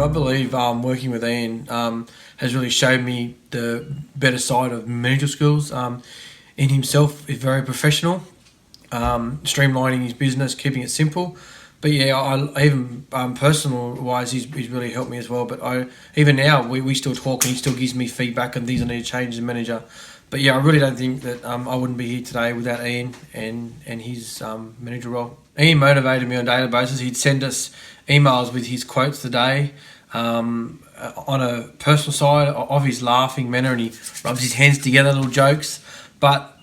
I believe working with Ian has really showed me the better side of managerial skills. Ian himself is very professional, streamlining his business, keeping it simple. But yeah, I even personal wise, he's really helped me as well. But even now we still talk, and he still gives me feedback on things I need to change as a manager. But yeah, I really don't think that I wouldn't be here today without Ian and his manager role. Ian motivated me on a daily basis. He'd send us emails with his quotes of the day. On a personal side of his laughing manner, and he rubs his hands together, little jokes. But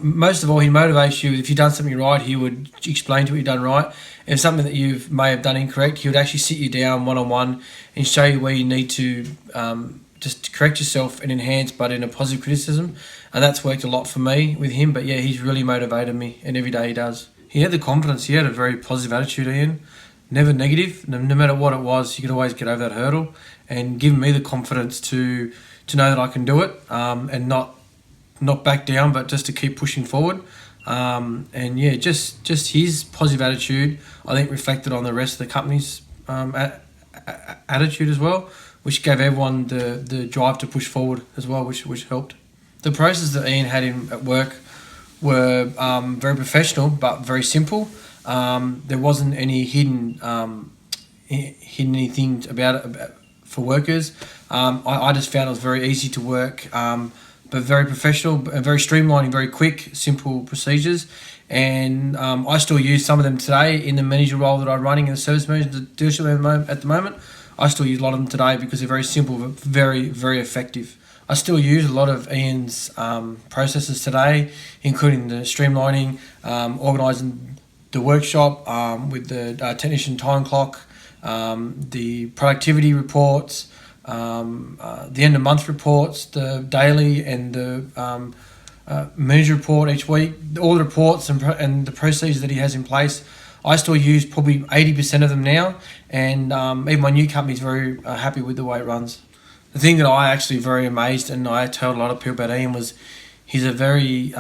most of all, he motivates you. If you've done something right, he would explain to you what you've done right. If something that you may have done incorrect, he would actually sit you down one-on-one and show you where you need to just correct yourself and enhance, but in a positive criticism. And that's worked a lot for me with him. But yeah, he's really motivated me, and every day he does. He had the confidence. He had a very positive attitude, Ian. Never negative. No matter what it was, you could always get over that hurdle, and give me the confidence to know that I can do it, and not back down, but just to keep pushing forward. And yeah, just his positive attitude, I think, reflected on the rest of the company's attitude as well, which gave everyone the drive to push forward as well, which helped. The process that Ian had at work were very professional but very simple. There wasn't any hidden anything about it for workers. I just found it was very easy to work, but very professional and very streamlining, very quick, simple procedures. And I still use some of them today in the manager role that I'm running in the service manager dealership at the moment. I still use a lot of them today because they're very simple but very, very effective. I still use a lot of Ian's processes today, including the streamlining, organising the workshop with the technician time clock, the productivity reports, the end of month reports, the daily and the manager report each week, all the reports and the procedures that he has in place. I still use probably 80% of them now, and even my new company is very happy with the way it runs. The thing that I actually very amazed, and I told a lot of people about Ian, was he's a very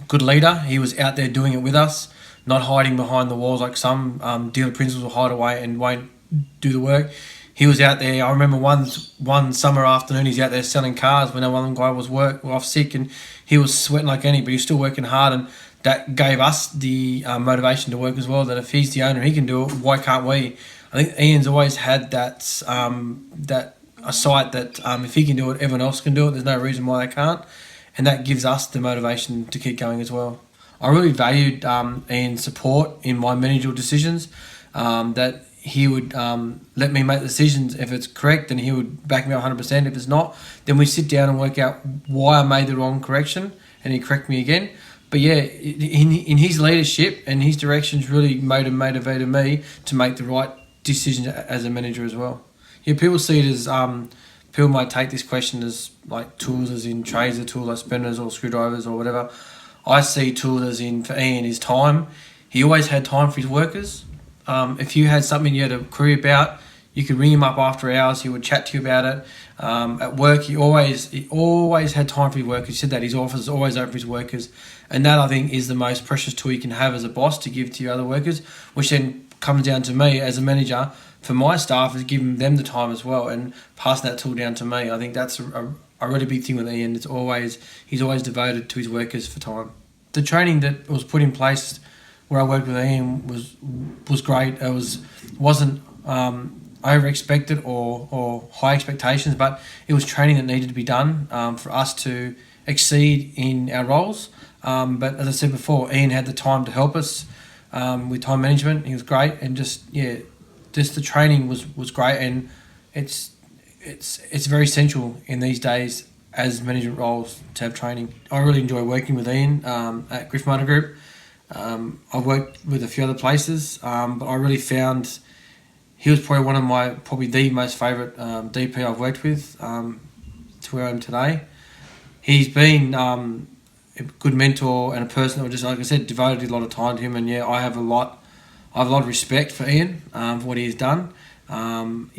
good leader. He was out there doing it with us, not hiding behind the walls like some dealer principals will hide away and won't do the work. He was out there. I remember one summer afternoon, he's out there selling cars when one guy was off sick, and he was sweating like any, but he was still working hard, and that gave us the motivation to work as well. That if he's the owner, he can do it. Why can't we? I think Ian's always had that a sight that if he can do it, everyone else can do it. There's no reason why they can't, and that gives us the motivation to keep going as well. I really valued Ian's support in my managerial decisions. That he would let me make decisions. If it's correct, then he would back me up 100%. If it's not, then we sit down and work out why I made the wrong correction, and he correct me again. But yeah, in his leadership and his directions really motivated me to make the right decisions as a manager as well. Yeah, people see it as people might take this question as like tools, as in trades, or tools like spinners or screwdrivers or whatever. I see tools as in, for Ian, his time. He always had time for his workers. If you had something you had a query about, you could ring him up after hours. He would chat to you about it. At work, he always had time for his workers. He said that his office is always open for his workers, and that, I think, is the most precious tool you can have as a boss to give to your other workers, which then comes down to me as a manager for my staff, is giving them the time as well and passing that tool down to me. I think that's a really big thing with Ian. He's always devoted to his workers for time. The training that was put in place where I worked with Ian was great. It wasn't over expected or high expectations, but it was training that needed to be done for us to exceed in our roles. But as I said before, Ian had the time to help us with time management. He was great, and just the training was great, and it's very essential in these days as management roles to have training. I really enjoy working with Ian at Griff Motor Group. I've worked with a few other places, but I really found he was probably the most favourite DP I've worked with to where I am today. He's been a good mentor and a person that, just like I said, devoted a lot of time to him. And yeah, I have a lot of respect for Ian for what he has done. And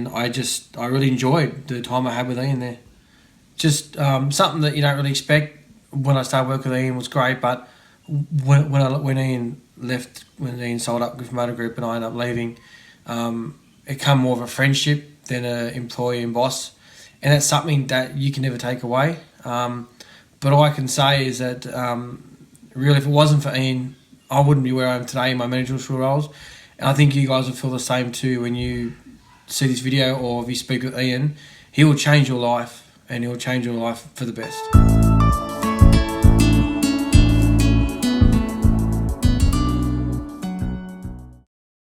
I really enjoyed the time I had with Ian there. Just something that you don't really expect when I started working with Ian was great, but when Ian left, when Ian sold up with Motor Group and I ended up leaving, it became more of a friendship than an employee and boss, and that's something that you can never take away. But all I can say is that really, if it wasn't for Ian, I wouldn't be where I am today in my managerial roles. And I think you guys will feel the same too when you see this video or if you speak with Ian. He will change your life, and he will change your life for the best.